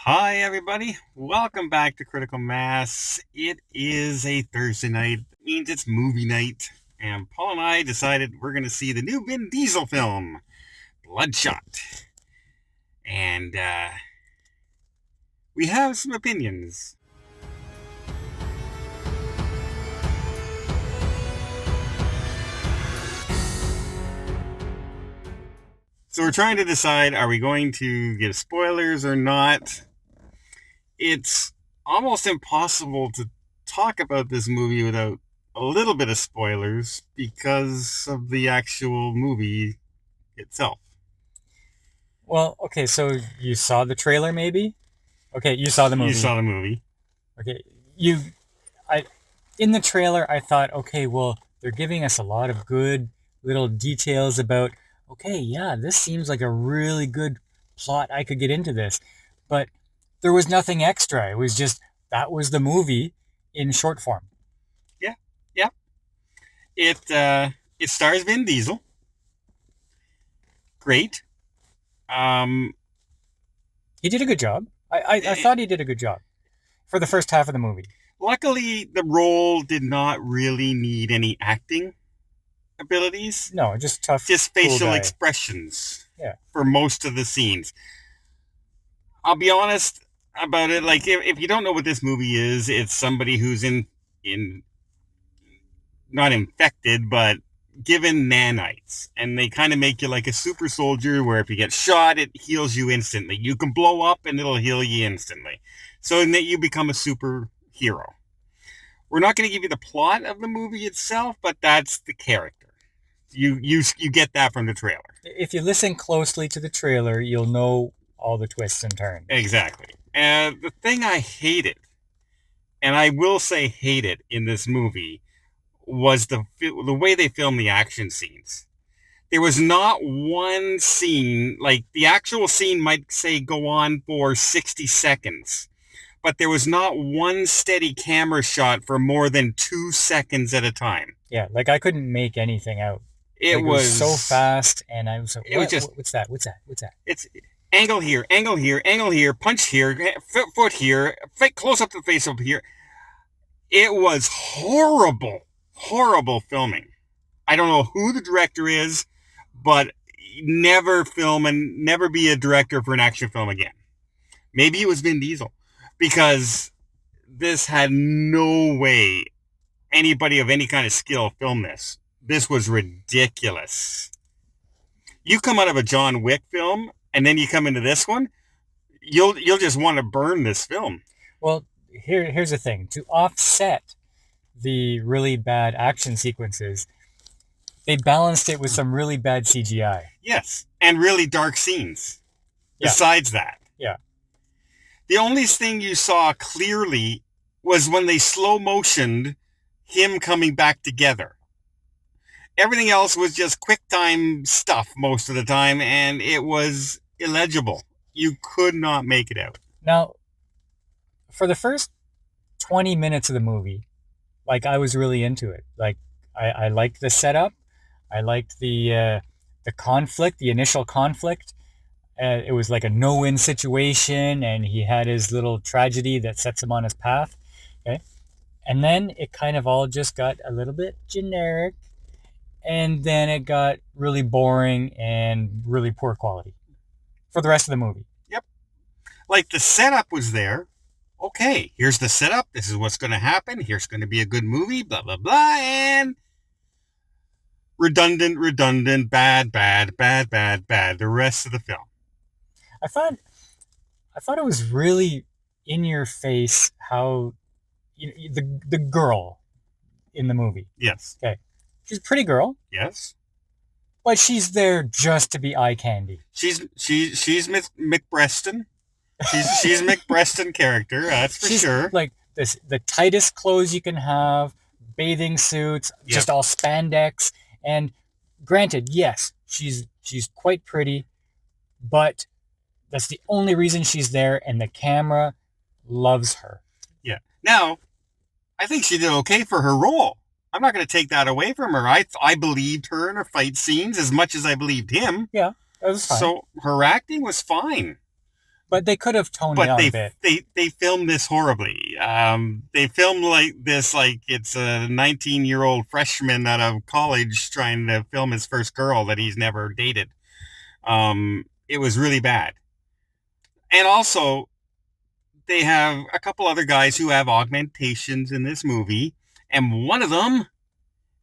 Hi, everybody. Welcome back to Critical Mass. It is a Thursday night. It means it's movie night. And Paul and I decided we're going to see the new Vin Diesel film, Bloodshot. And we have some opinions. So we're trying to decide, are we going to give spoilers or not? It's almost impossible to talk about this movie without a little bit of spoilers because of the actual movie itself. Well, okay, so you saw the trailer maybe? Okay, you saw the You movie. saw the movie. Okay, you I in the trailer I thought, okay, well, they're giving us a lot of good little details about okay, yeah, this seems like a really good plot. I could get into this. But there was nothing extra. It was just that was the movie in short form. Yeah, yeah. It stars Vin Diesel. Great. Um, He did a good job. I eh, thought he did a good job for the first half of the movie. Luckily, the role did not really need any acting abilities, No, just tough, just cool facial guy. expressions Yeah. for most of the scenes. I'll be honest about it. Like, if you don't know what this movie is, it's somebody who's in not infected, but given nanites, and they kind of make you like a super soldier, where if you get shot, it heals you instantly. You can blow up, and it'll heal you instantly, so that you become a superhero. We're not going to give you the plot of the movie itself, but that's the character. You get that from the trailer. If you listen closely to the trailer, you'll know all the twists and turns. Exactly. And the thing I hated, and I will say hated in this movie, was the way they filmed the action scenes. There was not one scene, like the actual scene might say go on for 60 seconds, but there was not one steady camera shot for more than 2 seconds at a time. Yeah, like I couldn't make anything out. It Like it was so was, fast, and I was like, it was "What? just, What's that? What's that? What's that?" it's angle here, angle here, angle here, punch here, foot here, close up the face over here. It was horrible, horrible filming. I don't know who the director is, but never film and never be a director for an action film again. Maybe it was Vin Diesel, because this had no way anybody of any kind of skill filmed this. This was ridiculous. You come out of a John Wick film and then you come into this one, you'll just want to burn this film. Well, here's the thing: to offset the really bad action sequences, they balanced it with some really bad CGI. Yes, and really dark scenes. Yeah, Besides that, yeah. the only thing you saw clearly was when they slow motioned him coming back together. Everything else was just quick time stuff most of the time, and it was illegible. You could not make it out. Now, for the first 20 minutes of the movie, like I was really into it. Like I liked the setup. I liked the conflict, the initial conflict. It was like a no-win situation, and he had his little tragedy that sets him on his path. Okay, and then it kind of all just got a little bit generic, and then it got really boring and really poor quality for the rest of the movie. Yep. Like the setup was there. Okay, here's the setup. This is what's going to happen. Here's going to be a good movie, blah, blah, blah. And redundant, redundant, bad, bad, bad, bad, bad. The rest of the film. I thought I thought it was really in your face how the girl in the movie. Yes. Okay, she's a pretty girl, Yes. but she's there just to be eye candy. She's Mick Breaston. She's Mick Breaston character, that's for She's sure. like this the tightest clothes you can have, bathing suits, Yep. just all spandex. And granted, yes, she's quite pretty, but that's the only reason she's there, and the camera loves her. Yeah. Now, I think she did okay for her role. I'm not going to take that away from her. I believed her in her fight scenes as much as I believed him. Yeah, that was fine. So her acting was fine. But they could have toned But down a bit. they filmed this horribly. They filmed like this like it's a 19-year-old freshman out of college trying to film his first girl that he's never dated. It was really bad. And also, they have a couple other guys who have augmentations in this movie, and one of them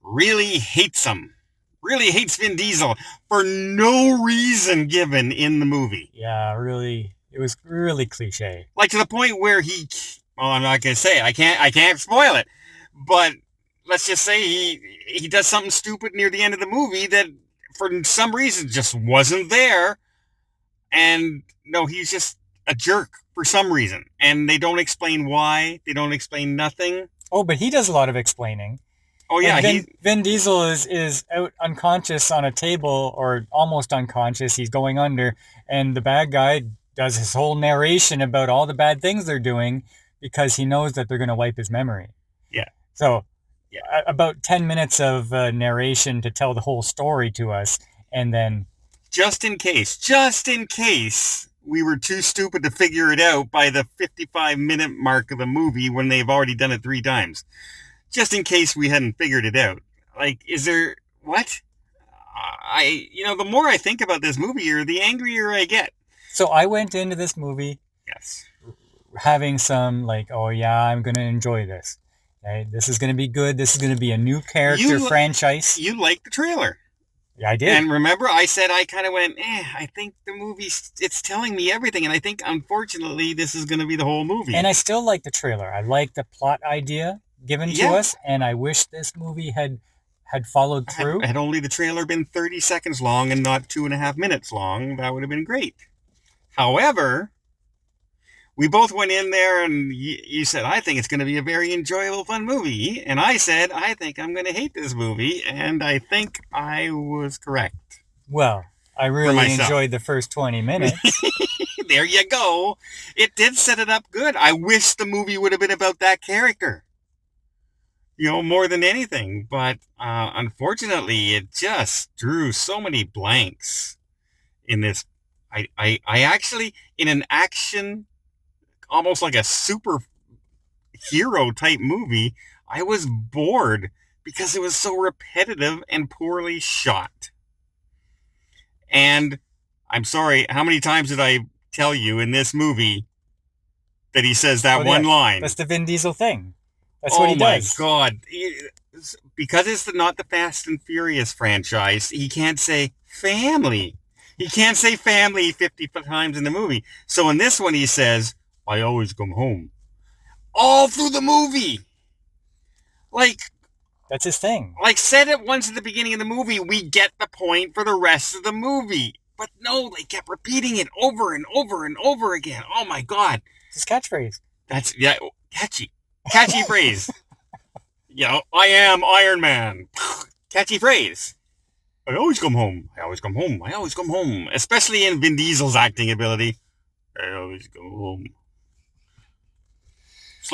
really hates him. Really hates Vin Diesel for no reason given in the movie. Yeah, really, it was really cliche. Like to the point where well, I'm not gonna say it. I can't spoil it, but let's just say he does something stupid near the end of the movie that for some reason just wasn't there, and no, he's just a jerk for some reason, and they don't explain why. They don't explain nothing. Oh, but he does a lot of explaining. Oh yeah, Vin Diesel is out unconscious on a table, or almost unconscious. He's going under, and the bad guy does his whole narration about all the bad things they're doing because he knows that they're going to wipe his memory. Yeah. So, yeah, about 10 minutes of narration to tell the whole story to us, and then just in case we were too stupid to figure it out by the 55-minute mark of the movie when they've already done it 3 times. Just in case we hadn't figured it out. Like, is there... What? The more I think about this movie, the angrier I get. So I went into this movie... Yes. Having some, like, oh yeah, I'm going to enjoy this. Okay? This is going to be good. This is going to be a new character franchise. You liked the trailer. Yeah, I did. And remember, I said I kind of went, I think the movie, it's telling me everything. And I think, unfortunately, this is going to be the whole movie. And I still like the trailer. I like the plot idea given to us. And I wish this movie had followed through. Had only the trailer been 30 seconds long and not 2.5 minutes long, that would have been great. However, we both went in there and you said, I think it's going to be a very enjoyable, fun movie. And I said, I think I'm going to hate this movie. And I think I was correct. Well, I really enjoyed the first 20 minutes. There you go. It did set it up good. I wish the movie would have been about that character. More than anything. But unfortunately, it just drew so many blanks in this. I actually, in an action, almost like a super hero type movie, I was bored because it was so repetitive and poorly shot. And I'm sorry, how many times did I tell you in this movie that he says that one line? That's the Vin Diesel thing. That's what he does. Oh my God. Because it's not the Fast and Furious franchise, he can't say family. He can't say family 50 times in the movie. So in this one he says, I always come home. All through the movie. Like... That's his thing. Like, said it once at the beginning of the movie, we get the point for the rest of the movie. But no, they kept repeating it over and over and over again. Oh my God. It's his catchphrase. That's, catchy. Catchy phrase. I am Iron Man. Catchy phrase. I always come home. I always come home. I always come home. Especially in Vin Diesel's acting ability. I always go home. It's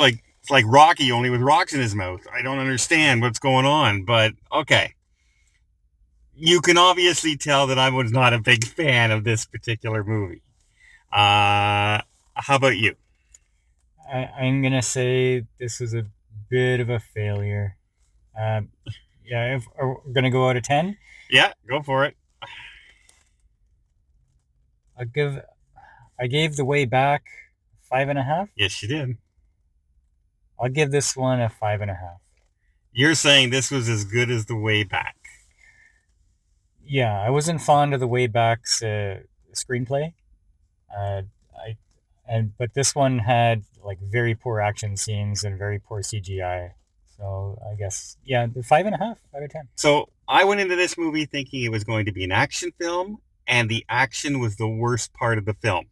like Rocky, only with rocks in his mouth. I don't understand what's going on, but okay. You can obviously tell that I was not a big fan of this particular movie. How about you? I'm going to say this was a bit of a failure. If we're going to go out of 10? Yeah, go for it. I gave The Way Back 5.5. Yes, you did. I'll give this one a 5.5. You're saying this was as good as The Way Back. Yeah, I wasn't fond of The Way Back's screenplay. But this one had like very poor action scenes and very poor CGI. So I guess, the 5.5 out of 10. So I went into this movie thinking it was going to be an action film, and the action was the worst part of the film.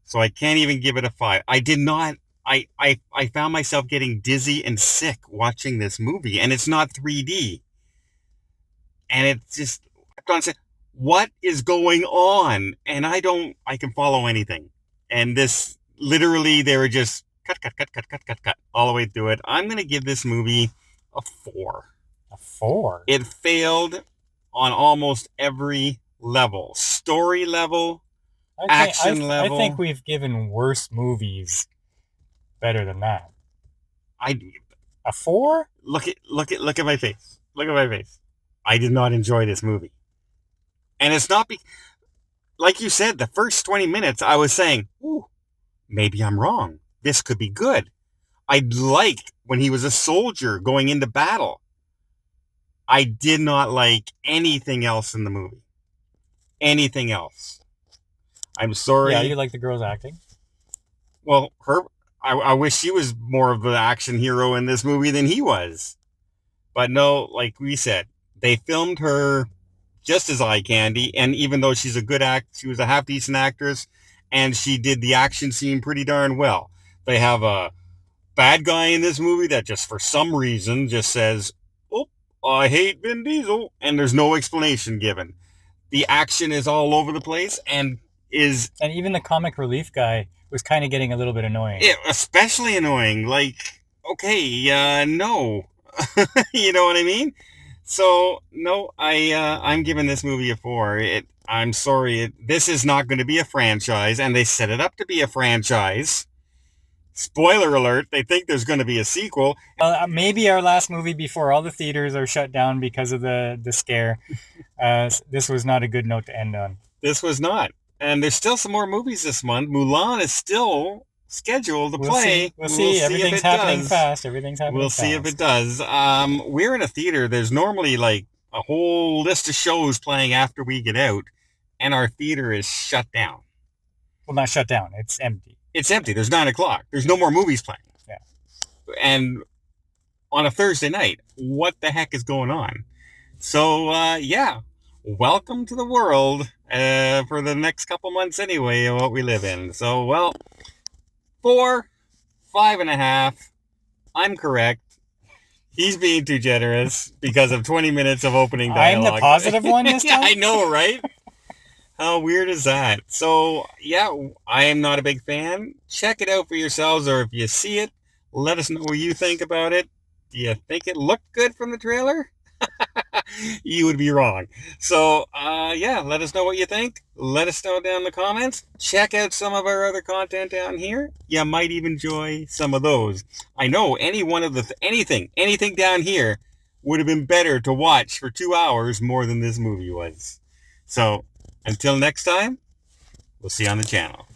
So I can't even give it a 5. I did not. I found myself getting dizzy and sick watching this movie, and it's not 3D. And it's just, I said, what is going on? And I can follow anything. And this, literally, they were just cut, all the way through it. I'm going to give this movie a 4. A 4? It failed on almost every level. Story level, action I think level. we've given worse movies better than that. I A 4? look at my face. Look at my face. I did not enjoy this movie, and it's not like you said. The first 20 minutes, I was saying, "Ooh, maybe I'm wrong. This could be good." I liked when he was a soldier going into battle. I did not like anything else in the movie. Anything else. I'm Yeah, you sorry. like the girls acting. Well, I wish she was more of the action hero in this movie than he was. But no, like we said, they filmed her just as eye candy, and even though she's a good she was a half decent actress, and she did the action scene pretty darn well. They have a bad guy in this movie that just for some reason just says, "Oh, I hate Vin Diesel," and there's no explanation given. The action is all over the place and is And even the comic relief guy was kind of getting a little bit annoying. especially annoying. Like, okay, no, you know what I mean? So no, I'm giving this movie a 4. I'm sorry, this is not going to be a franchise, and they set it up to be a franchise. Spoiler alert: they think there's going to be a sequel. Maybe our last movie before all the theaters are shut down because of the scare. This was not a good note to end on. This was not, and there's still some more movies this month. Mulan is still scheduled to play. We'll see. Everything's happening fast. Everything's happening We'll fast. see if it does. We're in a theater. There's normally like a whole list of shows playing after we get out, and our theater is shut down. Well, not shut down. It's empty. It's empty. There's 9 o'clock. There's no more movies playing. Yeah. And on a Thursday night, what the heck is going on? So, yeah. Welcome to the world for the next couple months anyway of what we live in. So, well, 4, 5.5. I'm correct. He's being too generous because of 20 minutes of opening dialogue. I'm the positive one this time? Yeah, I know, right? How weird is that? So, yeah, I am not a big fan. Check it out for yourselves, or if you see it, let us know what you think about it. Do you think it looked good from the trailer? You would be wrong. So, yeah, let us know what you think. Let us know down in the comments. Check out some of our other content down here. You might even enjoy some of those. I know any one of the anything down here would have been better to watch for 2 hours more than this movie was. So, until next time, we'll see you on the channel.